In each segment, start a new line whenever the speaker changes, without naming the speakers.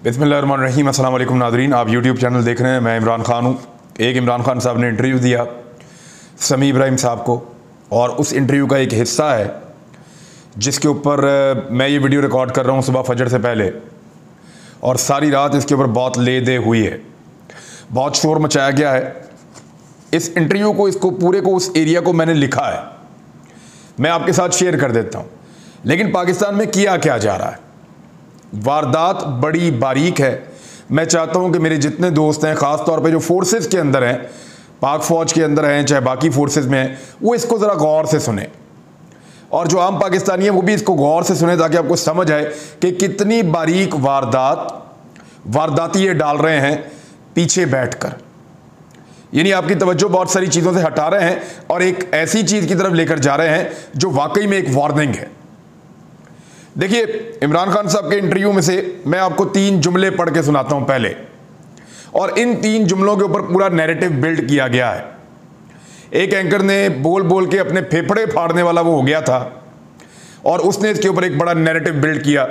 बिस्मिल्लाहिर्रहमानिर्रहीम। अस्सलाम वालेकुम नाज़रीन, आप यूट्यूब चैनल देख रहे हैं। मैं इमरान खान हूँ। एक इमरान खान साहब ने इंटरव्यू दिया समी इब्राहिम साहब को, और उस इंटरव्यू का एक हिस्सा है जिसके ऊपर मैं ये वीडियो रिकॉर्ड कर रहा हूँ सुबह फजर से पहले, और सारी रात इसके ऊपर बहुत ले दे हुई है, बहुत शोर मचाया गया है। इस इंटरव्यू को, इसको पूरे को, उस एरिया को मैंने लिखा है, मैं आपके साथ शेयर कर देता हूँ। लेकिन पाकिस्तान में किया क्या जा रहा है, वारदात बड़ी बारीक है। मैं चाहता हूँ कि मेरे जितने दोस्त हैं, ख़ास तौर पे जो फोर्सेस के अंदर हैं, पाक फ़ौज के अंदर हैं, चाहे बाकी फोर्सेस में हैं, वो इसको ज़रा गौर से सुने, और जो आम पाकिस्तानी है वो भी इसको गौर से सुने, ताकि आपको समझ आए कि कितनी बारीक वारदाती ये डाल रहे हैं पीछे बैठकर। यानी आपकी तवज्जो बहुत सारी चीज़ों से हटा रहे हैं और एक ऐसी चीज़ की तरफ लेकर जा रहे हैं जो वाकई में एक वार्निंग है। देखिए, इमरान खान साहब के इंटरव्यू में से मैं आपको 3 जुमले पढ़ के सुनाता हूं पहले, और इन 3 जुमलों के ऊपर पूरा नैरेटिव बिल्ड किया गया है। एक एंकर ने बोल बोल के अपने फेफड़े फाड़ने वाला वो हो गया था, और उसने इसके ऊपर एक बड़ा नैरेटिव बिल्ड किया।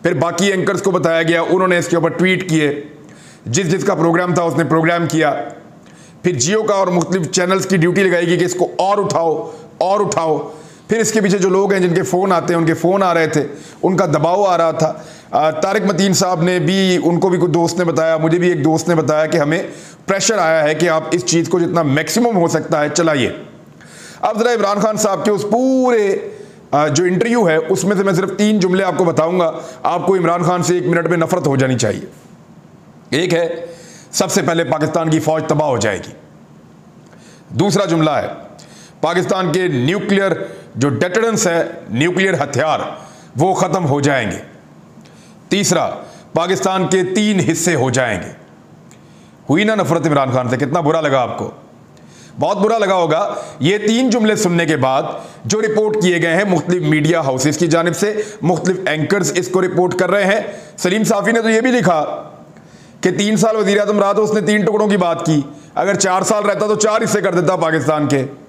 फिर बाकी एंकर्स को बताया गया, उन्होंने इसके ऊपर ट्वीट किए, जिसका प्रोग्राम था उसने प्रोग्राम किया। फिर जियो का और मुख्तलिफ चैनल्स की ड्यूटी लगाएगी कि इसको और उठाओ और उठाओ। फिर इसके पीछे जो लोग हैं जिनके फ़ोन आते हैं, उनके फ़ोन आ रहे थे, उनका दबाव आ रहा था। तारिक मतीन साहब ने भी, उनको भी कुछ दोस्त ने बताया, मुझे भी एक दोस्त ने बताया कि हमें प्रेशर आया है कि आप इस चीज़ को जितना मैक्सिमम हो सकता है चलाइए। अब ज़रा इमरान खान साहब के उस पूरे जो इंटरव्यू है उसमें से मैं सिर्फ 3 जुमले आपको बताऊंगा। आपको इमरान खान से 1 मिनट में नफरत हो जानी चाहिए। एक है, सबसे पहले पाकिस्तान की फ़ौज तबाह हो जाएगी। दूसरा जुमला है, पाकिस्तान के न्यूक्लियर जो डेटरेंस है, न्यूक्लियर हथियार, वो ख़त्म हो जाएंगे। तीसरा, पाकिस्तान के 3 हिस्से हो जाएंगे। हुई ना नफरत इमरान खान से? कितना बुरा लगा आपको? बहुत बुरा लगा होगा। ये 3 जुमले सुनने के बाद जो रिपोर्ट किए गए हैं मुख्तलिफ मीडिया हाउसेस की जानिब से, मुख्तलिफ एंकर्स इसको रिपोर्ट कर रहे हैं। सलीम साफ़ी ने तो ये भी लिखा कि 3 साल वज़ीर आज़म रहा तो उसने 3 टुकड़ों की बात की, अगर 4 साल रहता तो 4 हिस्से कर देता पाकिस्तान के।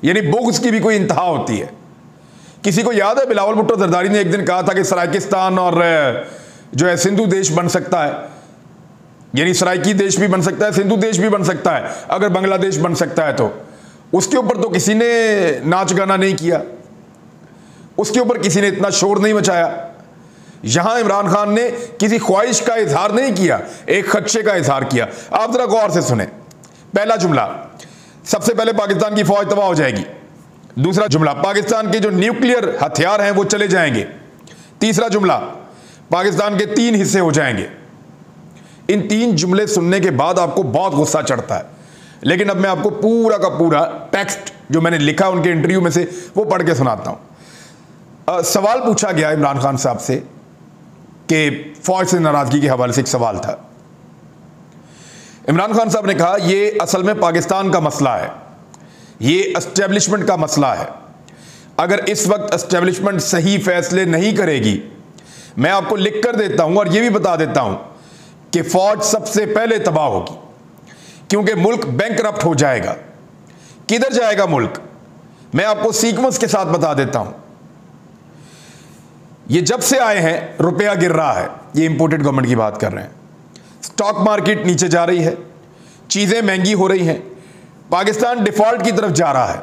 यानी बुग़्ज़ की भी कोई इंतहा होती है। किसी को याद है बिलावल भुट्टो जरदारी ने एक दिन कहा था कि सराइकिस्तान और जो है सिंधु देश बन सकता है, यानी सराइकी देश भी बन सकता है, सिंधु देश भी बन सकता है, अगर बांग्लादेश बन सकता है तो। उसके ऊपर तो किसी ने नाच गाना नहीं किया, उसके ऊपर किसी ने इतना शोर नहीं मचाया। यहां इमरान खान ने किसी ख्वाहिश का इजहार नहीं किया, एक खदशे का इजहार किया। आप जरा गौर से सुने। पहला जुमला, सबसे पहले पाकिस्तान की फौज तबाह हो जाएगी। दूसरा जुमला, पाकिस्तान के जो न्यूक्लियर हथियार हैं वो चले जाएंगे। तीसरा जुमला, पाकिस्तान के 3 हिस्से हो जाएंगे। इन 3 जुमले सुनने के बाद आपको बहुत गुस्सा चढ़ता है, लेकिन अब मैं आपको पूरा का पूरा टेक्स्ट जो मैंने लिखा उनके इंटरव्यू में से वो पढ़ के सुनाता हूं। सवाल पूछा गया इमरान खान साहब से कि फौज से नाराजगी के हवाले से एक सवाल था। इमरान खान साहब ने कहा, यह असल में पाकिस्तान का मसला है, ये एस्टेब्लिशमेंट का मसला है। अगर इस वक्त एस्टेब्लिशमेंट सही फैसले नहीं करेगी, मैं आपको लिख कर देता हूं और यह भी बता देता हूं कि फौज सबसे पहले तबाह होगी, क्योंकि मुल्क बैंकरप्ट हो जाएगा। किधर जाएगा मुल्क, मैं आपको सीक्वेंस के साथ बता देता हूं। ये जब से आए हैं रुपया गिर रहा है, ये इंपोर्टेड गवर्नमेंट की बात कर रहे हैं। स्टॉक मार्केट नीचे जा रही है, चीजें महंगी हो रही हैं, पाकिस्तान डिफॉल्ट की तरफ जा रहा है।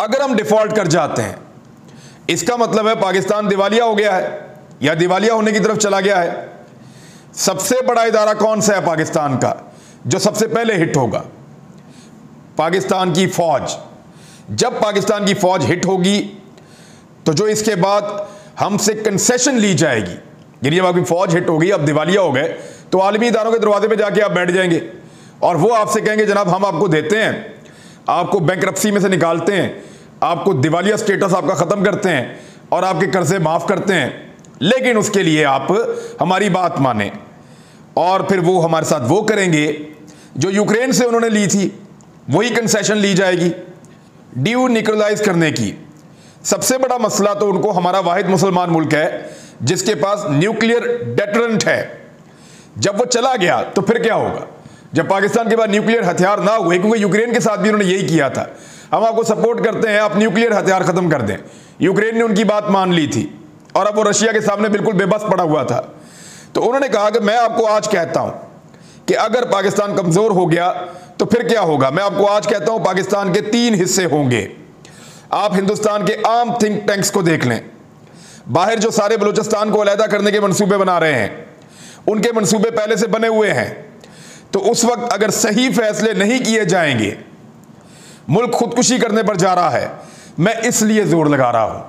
अगर हम डिफॉल्ट कर जाते हैं, इसका मतलब है पाकिस्तान दिवालिया हो गया है या दिवालिया होने की तरफ चला गया है। सबसे बड़ा इदारा कौन सा है पाकिस्तान का जो सबसे पहले हिट होगा? पाकिस्तान की फौज। जब पाकिस्तान की फौज हिट होगी तो जो इसके बाद हमसे कंसेशन ली जाएगी, यानी जब आपकी फौज हिट हो गई, अब दिवालिया हो गए, तो आलमी इदारों के दरवाजे पे जाके आप बैठ जाएंगे और वो आपसे कहेंगे, जनाब हम आपको देते हैं, आपको बैंकरप्सी में से निकालते हैं, आपको दिवालिया स्टेटस आपका ख़त्म करते हैं और आपके कर्जे माफ़ करते हैं, लेकिन उसके लिए आप हमारी बात माने। और फिर वो हमारे साथ वो करेंगे जो यूक्रेन से उन्होंने ली थी, वही कंसेशन ली जाएगी न्यूक्लियराइज करने की। सबसे बड़ा मसला तो उनको, हमारा वाहिद मुसलमान मुल्क है जिसके पास न्यूक्लियर डेटरेंट है। जब वो चला गया तो फिर क्या होगा? जब पाकिस्तान के पास न्यूक्लियर हथियार ना हुए, क्योंकि यूक्रेन के साथ भी उन्होंने यही किया था, हम आपको सपोर्ट करते हैं, आप न्यूक्लियर हथियार ख़त्म कर दें। यूक्रेन ने उनकी बात मान ली थी, और अब वो रशिया के सामने बिल्कुल बेबस पड़ा हुआ था। तो उन्होंने कहा कि मैं आपको आज कहता हूं कि अगर पाकिस्तान कमजोर हो गया तो फिर क्या होगा। मैं आपको आज कहता हूं पाकिस्तान के 3 हिस्से होंगे। आप हिंदुस्तान के आम थिंक टैंक्स को देख लें, बाहर जो सारे बलूचिस्तान को अलहदा करने के मंसूबे बना रहे हैं, उनके मंसूबे पहले से बने हुए हैं। तो उस वक्त अगर सही फैसले नहीं किए जाएंगे, मुल्क खुदकुशी करने पर जा रहा है। मैं इसलिए जोर लगा रहा हूं,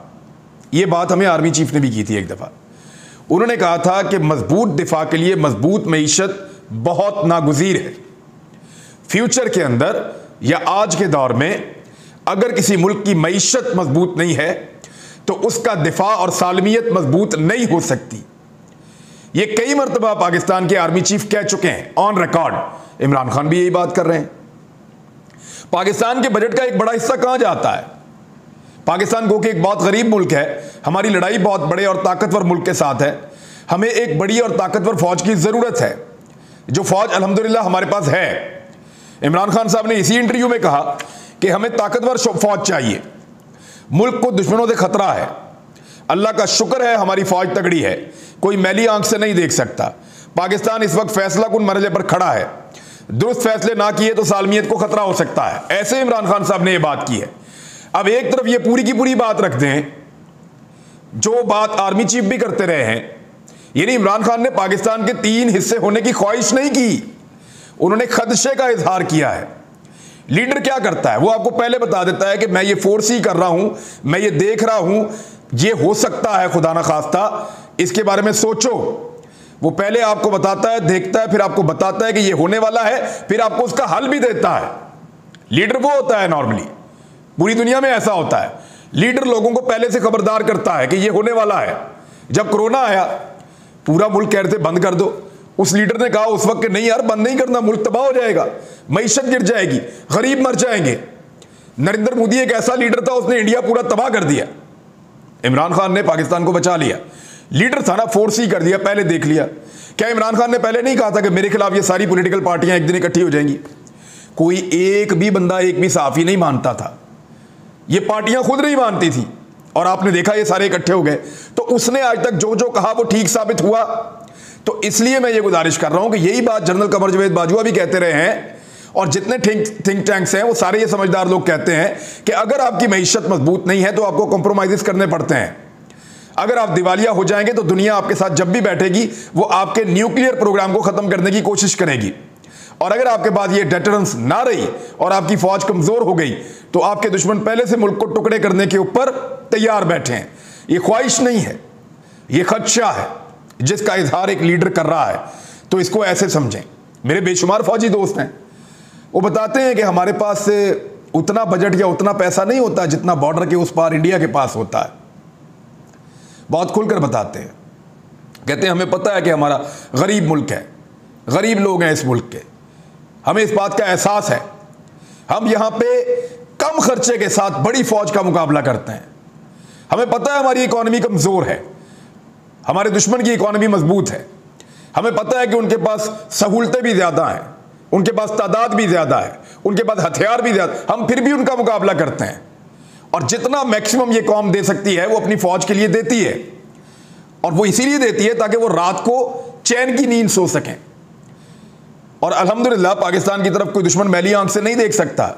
यह बात हमें आर्मी चीफ ने भी की थी एक दफा। उन्होंने कहा था कि मजबूत दिफा के लिए मजबूत मईशत बहुत नागुज़ीर है। फ्यूचर के अंदर या आज के दौर में अगर किसी मुल्क की मईशत मजबूत नहीं है तो उसका दिफा और सालमियत मजबूत नहीं हो सकती। ये कई मरतबा पाकिस्तान के आर्मी चीफ कह चुके हैं ऑन रिकॉर्ड। इमरान खान भी यही बात कर रहे हैं। पाकिस्तान के बजट का एक बड़ा हिस्सा कहां जाता है? पाकिस्तान को कि एक बहुत गरीब मुल्क है, हमारी लड़ाई बहुत बड़े और ताकतवर मुल्क के साथ है, हमें एक बड़ी और ताकतवर फौज की जरूरत है, जो फौज अल्हम्दुलिल्लाह हमारे पास है। इमरान खान साहब ने इसी इंटरव्यू में कहा कि हमें ताकतवर फौज चाहिए, मुल्क को दुश्मनों से खतरा है। अल्लाह का शुक्र है हमारी फौज तगड़ी है, कोई मैली आंख से नहीं देख सकता। पाकिस्तान इस वक्त फैसला कुन मरहले पर खड़ा है, दुरुस्त फैसले ना किए तो सालमियत को खतरा हो सकता है। ऐसे इमरान खान साहब ने यह बात की है। अब एक तरफ ये पूरी की पूरी बात रखते हैं, जो बात आर्मी चीफ भी करते रहे हैं, यानी इमरान खान ने पाकिस्तान के 3 हिस्से होने की ख्वाहिश नहीं की, उन्होंने खदशे का इजहार किया है। लीडर क्या करता है? वो आपको पहले बता देता है कि मैं ये फोर्सी कर रहा हूं, मैं ये देख रहा हूं, ये हो सकता है, खुदा ना खास्ता, इसके बारे में सोचो। वो पहले आपको बताता है, देखता है, फिर आपको बताता है कि ये होने वाला है, फिर आपको उसका हल भी देता है। लीडर वो होता है, नॉर्मली पूरी दुनिया में ऐसा होता है। लीडर लोगों को पहले से खबरदार करता है कि ये होने वाला है। जब कोरोना आया, पूरा मुल्क कह रहे थे बंद कर दो, उस लीडर ने कहा उस वक्त कि नहीं यार, बंद नहीं करना, मुल्क तबाह हो जाएगा, मईशत गिर जाएगी, गरीब मर जाएंगे। नरेंद्र मोदी एक ऐसा लीडर था, उसने इंडिया पूरा तबाह कर दिया। इमरान खान ने पाकिस्तान को बचा लिया। लीडर था ना, फोर्स ही कर दिया, पहले देख लिया। क्या इमरान खान ने पहले नहीं कहा था कि मेरे खिलाफ ये सारी पॉलिटिकल पार्टियां एक दिन इकट्ठी हो जाएंगी? कोई एक भी बंदा, एक भी साफी नहीं मानता था, ये पार्टियां खुद नहीं मानती थी, और आपने देखा ये सारे इकट्ठे हो गए। तो उसने आज तक जो जो कहा वो ठीक साबित हुआ। तो इसलिए मैं ये गुजारिश कर रहा हूं कि यही बात जनरल कमर जवेद बाजवा भी कहते रहे हैं, और जितने थिंक टैंक्स हैं वो सारे ये समझदार लोग कहते हैं कि अगर आपकी मईशत मजबूत नहीं है तो आपको कॉम्प्रोमाइज़ करने पड़ते हैं। अगर आप दिवालिया हो जाएंगे तो दुनिया आपके साथ जब भी बैठेगी वो आपके न्यूक्लियर प्रोग्राम को खत्म करने की कोशिश करेगी। और अगर आपके पास ये डेटरेंस ना रही और आपकी फौज कमजोर हो गई तो आपके दुश्मन पहले से मुल्क को टुकड़े करने के ऊपर तैयार बैठे हैं। ये ख्वाहिश नहीं है, ये खदशा है जिसका इजहार एक लीडर कर रहा है। तो इसको ऐसे समझें। मेरे बेशुमार फौजी दोस्त हैं, वो बताते हैं कि हमारे पास से उतना बजट या उतना पैसा नहीं होता जितना बॉर्डर के उस पार इंडिया के पास होता है। बहुत खुलकर बताते हैं, कहते हैं हमें पता है कि हमारा गरीब मुल्क है, गरीब लोग हैं इस मुल्क के, हमें इस बात का एहसास है। हम यहां पे कम खर्चे के साथ बड़ी फौज का मुकाबला करते हैं। हमें पता है हमारी इकॉनमी कमजोर है, हमारे दुश्मन की इकॉनमी मजबूत है। हमें पता है कि उनके पास सहूलतें भी ज्यादा हैं, उनके पास तादाद भी ज्यादा है, उनके पास हथियार भी ज्यादा, हम फिर भी उनका मुकाबला करते हैं। और जितना मैक्सिमम ये कौम दे सकती है वो अपनी फौज के लिए देती है, और वो इसीलिए देती है ताकि वो रात को चैन की नींद सो सकें। और अल्हम्दुलिल्लाह पाकिस्तान की तरफ कोई दुश्मन मैली आंख से नहीं देख सकता।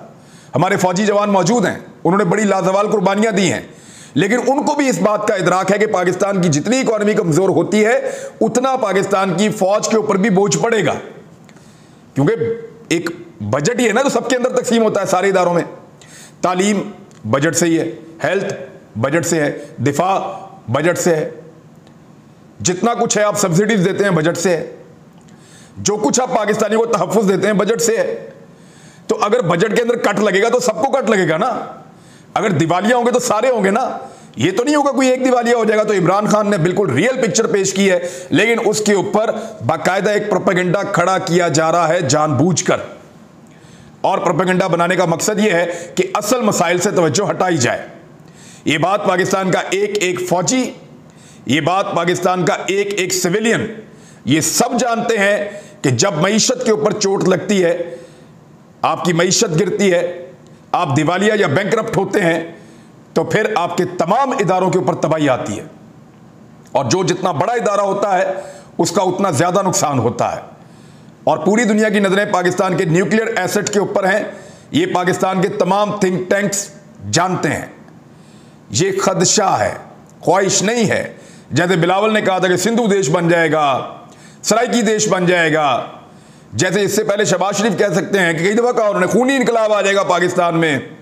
हमारे फौजी जवान मौजूद हैं, उन्होंने बड़ी लाजवाल कुर्बानियां दी हैं, लेकिन उनको भी इस बात का इदराक है कि पाकिस्तान की जितनी इकॉनमी कमजोर होती है उतना पाकिस्तान की फौज के ऊपर भी बोझ पड़ेगा। क्योंकि एक बजट ही है ना जो सबके अंदर तकसीम होता है सारे इदारों में। तालीम बजट से ही है, हेल्थ बजट से है, दिफा बजट से है, जितना कुछ है आप सब्सिडीज देते हैं बजट से है, जो कुछ आप पाकिस्तानियों को तहफ्फुज देते हैं बजट से है। तो अगर बजट के अंदर कट लगेगा तो सबको कट लगेगा ना। अगर दिवालिया होंगे तो सारे होंगे ना, ये तो नहीं होगा कोई एक दिवालिया हो जाएगा। तो इमरान खान ने बिल्कुल रियल पिक्चर पेश की है, लेकिन उसके ऊपर बाकायदा एक प्रोपेगेंडा खड़ा किया जा रहा है जानबूझकर। और प्रोपेगेंडा बनाने का मकसद यह है कि असल मसाइल से तवज्जो हटाई जाए। यह बात पाकिस्तान का एक एक फौजी, ये बात पाकिस्तान का एक एक सिविलियन, ये सब जानते हैं कि जब मईशत के ऊपर चोट लगती है, आपकी मईशत गिरती है, आप दिवालिया या बैंकरप्ट होते हैं, तो फिर आपके तमाम इदारों के ऊपर तबाही आती है। और जो जितना बड़ा इदारा होता है उसका उतना ज्यादा नुकसान होता है। और पूरी दुनिया की नजरें पाकिस्तान के न्यूक्लियर एसेट के ऊपर हैं। ये पाकिस्तान के तमाम थिंक टैंक्स जानते हैं। ये खदशा है, ख्वाहिश नहीं है। जैसे बिलावल ने कहा था कि सिंधु देश बन जाएगा, सराइकी देश बन जाएगा, जैसे इससे पहले शहबाज शरीफ कह सकते हैं कि कई दफा कहा उन्होंने खूनी इनकलाब आ जाएगा पाकिस्तान में,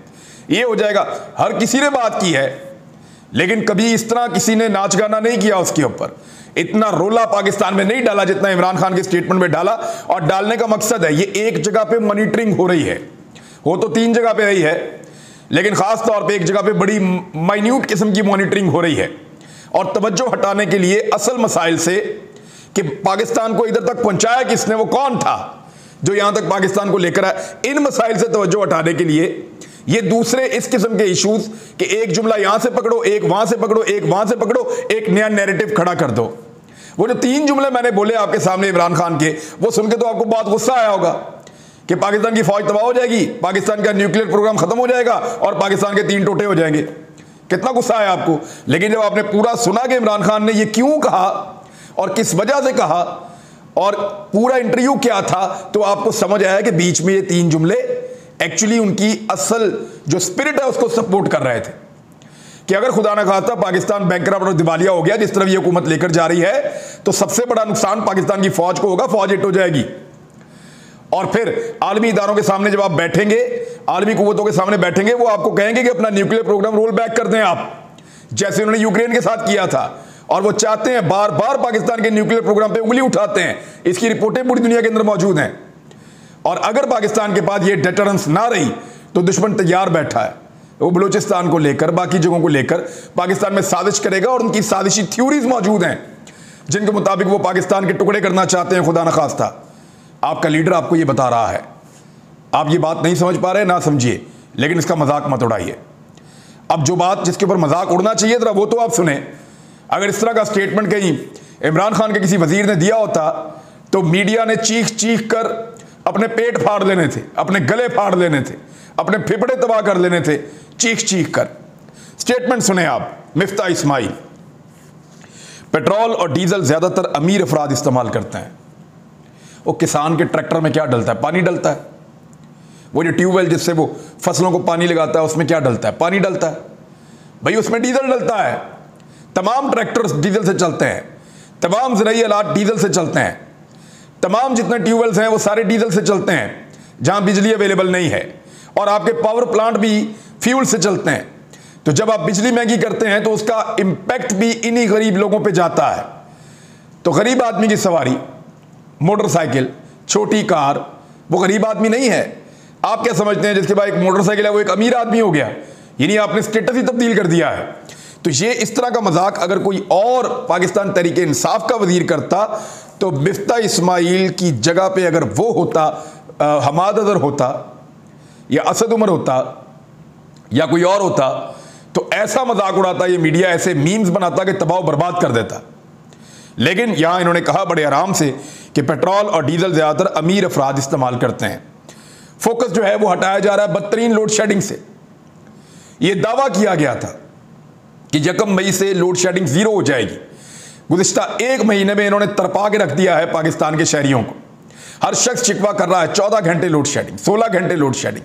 ये हो जाएगा। हर किसी ने बात की है, लेकिन कभी इस तरह किसी ने नाच गाना नहीं किया उसके ऊपर। इतना रोला पाकिस्तान में नहीं डाला जितना इमरान खान के स्टेटमेंट में डाला। और डालने का मकसद है, ये एक जगह पे मॉनिटरिंग हो रही है, हो तो 3 जगह पे रही है, लेकिन खास तौर पे एक जगह पे बड़ी माइन्यूट किस्म की मॉनिटरिंग हो रही है। और तवज्जो हटाने के लिए असल मसाइल से कि पाकिस्तान को इधर तक पहुंचाया किसने, वो कौन था जो यहां तक पाकिस्तान को लेकर आया, इन मसाइल से तवज्जो हटाने के लिए ये दूसरे इस किस्म के इश्यूज कि एक जुमला यहां से पकड़ो, एक वहां से पकड़ो, एक वहां से पकड़ो, एक नया नैरेटिव खड़ा कर दो। वो जो 3 जुमले मैंने बोले आपके सामने इमरान खान के, वो सुन के तो आपको बहुत गुस्सा आया होगा कि पाकिस्तान की फौज तबाह हो जाएगी, पाकिस्तान का न्यूक्लियर प्रोग्राम खत्म हो जाएगा और पाकिस्तान के 3 टोटे हो जाएंगे। कितना गुस्सा आया आपको। लेकिन जब आपने पूरा सुना कि इमरान खान ने ये क्यों कहा और किस वजह से कहा और पूरा इंटरव्यू क्या था, तो आपको समझ आया कि बीच में ये 3 जुमले एक्चुअली उनकी असल जो स्पिरिट है उसको सपोर्ट कर रहे थे कि अगर खुदा न खास्ता पाकिस्तान बैंकरप्ट और दिवालिया हो गया, जिस तरफ ये हुकूमत लेकर जा रही है, तो सबसे बड़ा नुकसान पाकिस्तान की फौज को होगा, फौज हिट हो जाएगी। और फिर आलमी इदारों के सामने जब आप बैठेंगे, आलमी कुव्वतों के सामने बैठेंगे, वो आपको कहेंगे कि अपना न्यूक्लियर प्रोग्राम रोल बैक कर दें आप, जैसे उन्होंने यूक्रेन के साथ किया था। और वो चाहते हैं, बार बार पाकिस्तान के न्यूक्लियर प्रोग्राम पे उंगली उठाते हैं। इसकी रिपोर्टें पूरी दुनिया के अंदर मौजूद हैं। और अगर पाकिस्तान के पास ये डेटरेंस ना रही तो दुश्मन तैयार बैठा है, वो बलूचिस्तान को लेकर, बाकी जगहों को लेकर पाकिस्तान में साजिश करेगा। और उनकी साजिशी थ्योरीज मौजूद हैं जिनके मुताबिक वो पाकिस्तान के टुकड़े करना चाहते हैं, खुदा न खास्ता। आपका लीडर आपको ये बता रहा है, आप ये बात नहीं समझ पा रहे, ना समझिए, लेकिन इसका मजाक मत उड़ाइए। अब जो बात जिसके ऊपर मजाक उड़ना चाहिए था वो तो आप सुने। अगर इस तरह का स्टेटमेंट कहीं इमरान खान के किसी वजीर ने दिया होता तो मीडिया ने चीख चीख कर अपने पेट फाड़ लेने थे, अपने गले फाड़ लेने थे, अपने फेफड़े तबाह कर लेने थे, चीख चीख कर। स्टेटमेंट सुने आप, मिफ्ता इस्माइल। पेट्रोल और डीजल ज्यादातर अमीर अफराद इस्तेमाल करते हैं। वो किसान के ट्रैक्टर में क्या डलता है? पानी डलता है। वो जो ट्यूबवेल जिससे वो फसलों को पानी लगाता है, उसमें क्या डलता है? पानी डलता है। भाई उसमें डीजल डलता है। तमाम ट्रैक्टर्स डीजल से चलते हैं, तमाम ज़राई आलात डीजल से चलते हैं, तमाम जितने ट्यूबवेल्स हैं वो सारे डीजल से चलते हैं जहां बिजली अवेलेबल नहीं है। और आपके पावर प्लांट भी फ्यूल से चलते हैं। तो जब आप बिजली महंगी करते हैं तो उसका इंपैक्ट भी इन्हीं गरीब लोगों पे जाता है। तो गरीब आदमी की सवारी, मोटरसाइकिल, छोटी कार, वो गरीब आदमी नहीं है। आप क्या समझते हैं जिसके पास एक मोटरसाइकिल है वो एक अमीर आदमी हो गया? यानी आपने स्टेटस ही तब्दील कर दिया है। तो ये इस तरह का मजाक अगर कोई और पाकिस्तान तहरीक इंसाफ का वजीर करता तो मिफ्ता इस्माइल की जगह पे अगर वो होता, हमाद अजहर होता या असद उमर होता या कोई और होता, तो ऐसा मजाक उड़ाता, ये मीडिया ऐसे मीम्स बनाता कि तबाह बर्बाद कर देता। लेकिन यहां इन्होंने कहा बड़े आराम से कि पेट्रोल और डीजल ज्यादातर अमीर अफराद इस्तेमाल करते हैं। फोकस जो है वो हटाया जा रहा है बदतरीन लोड शेडिंग से। यह दावा किया गया था कि 1 मई से लोड शेडिंग 0 हो जाएगी। गुज़िश्ता 1 महीने में इन्होंने तरपा के रख दिया है पाकिस्तान के शहरियों को। हर शख्स शिकवा कर रहा है 14 घंटे लोड शेडिंग, 16 घंटे लोड शेडिंग,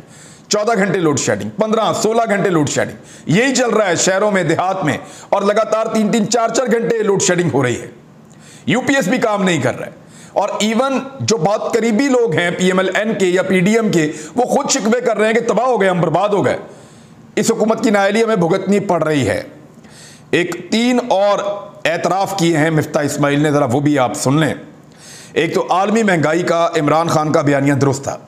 14 घंटे लोड शेडिंग, 15, 16 घंटे लोड शेडिंग। यही चल रहा है शहरों में, देहात में, और लगातार 3-3, 4-4 घंटे लोड शेडिंग हो रही है। यूपीएस भी काम नहीं कर रहा है। और इवन जो बहुत करीबी लोग हैं पीएमएलएन के या पीडीएम के, वो खुद शिकवे कर रहे हैं कि तबाह हो गए, हम बर्बाद हो गए। इस हुकूमत की नाअहली हमें भुगतनी पड़ रही है। एक 3 और एतराफ़ किए हैं मिफ्ता इस्माइल ने, ज़रा वो भी आप सुन लें। एक तो आलमी महंगाई का इमरान खान का बयानिया दुरुस्त था।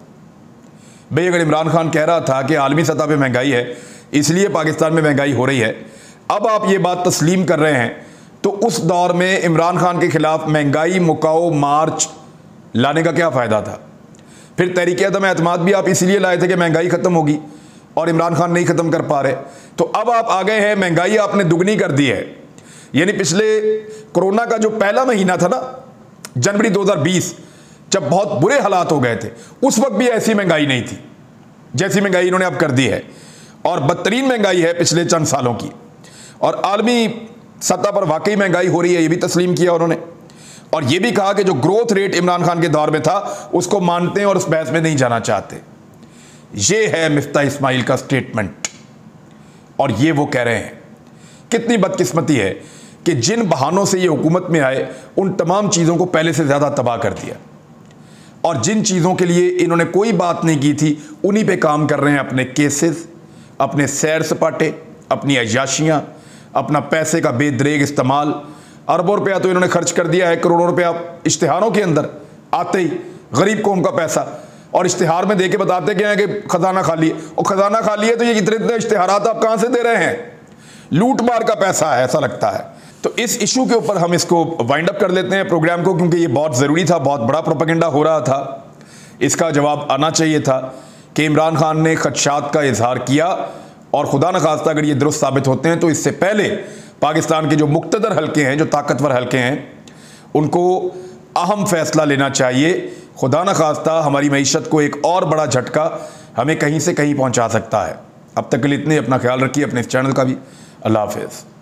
भाई अगर इमरान खान कह रहा था कि आलमी सतह पे महंगाई है इसलिए पाकिस्तान में महंगाई हो रही है, अब आप ये बात तस्लीम कर रहे हैं, तो उस दौर में इमरान खान के खिलाफ महंगाई मुकाओ मार्च लाने का क्या फ़ायदा था? फिर तहरीक अदम एतमाद भी आप इसीलिए लाए थे कि महंगाई ख़त्म होगी, और इमरान खान नहीं ख़त्म कर पा रहे। तो अब आप आ गए हैं, महंगाई आपने दुगनी कर दी है। यानी पिछले कोरोना का जो पहला महीना था ना, जनवरी 2020, जब बहुत बुरे हालात हो गए थे, उस वक्त भी ऐसी महंगाई नहीं थी जैसी महंगाई इन्होंने अब कर दी है। और बदतरीन महंगाई है पिछले चंद सालों की। और आलमी सत्ता पर वाकई महंगाई हो रही है, ये भी तस्लीम किया उन्होंने। और ये भी कहा कि जो ग्रोथ रेट इमरान खान के दौर में था उसको मानते हैं और उस बहस में नहीं जाना चाहते। ये है मिफ्ताह इस्माइल का स्टेटमेंट और ये वो कह रहे हैं। कितनी बदकिस्मती है कि जिन बहानों से ये हुकूमत में आए उन तमाम चीज़ों को पहले से ज़्यादा तबाह कर दिया, और जिन चीज़ों के लिए इन्होंने कोई बात नहीं की थी उन्हीं पे काम कर रहे हैं। अपने केसेस, अपने सैर सपाटे, अपनी अय्याशियाँ, अपना पैसे का बेदरेग इस्तेमाल। अरबों रुपया तो इन्होंने खर्च कर दिया है, करोड़ों रुपया इश्तिहारों के अंदर आते ही गरीब कौम का पैसा, और इश्तिहार में दे के बताते क्या है कि खजाना खाली है। और खजाना खाली है तो ये इतने इश्तिहारात आप कहाँ से दे रहे हैं? लूट मार का पैसा है, ऐसा लगता है। तो इस इशू के ऊपर हम इसको वाइंड अप कर लेते हैं प्रोग्राम को, क्योंकि ये बहुत ज़रूरी था, बहुत बड़ा प्रोपेगेंडा हो रहा था। इसका जवाब आना चाहिए था कि इमरान खान ने खदशात का इजहार किया, और खुदा न खास्ता अगर ये दुरुस्त साबित होते हैं तो इससे पहले पाकिस्तान के जो मुक्तदर हल्के हैं, जो ताकतवर हल्के हैं, उनको अहम फैसला लेना चाहिए। खुदा न खास्ता हमारी मईशत को एक और बड़ा झटका हमें कहीं से कहीं पहुंचा सकता है। अब तक के लिए इतने, अपना ख्याल रखिए, अपने इस चैनल का भी। अल्लाह हाफ़िज़।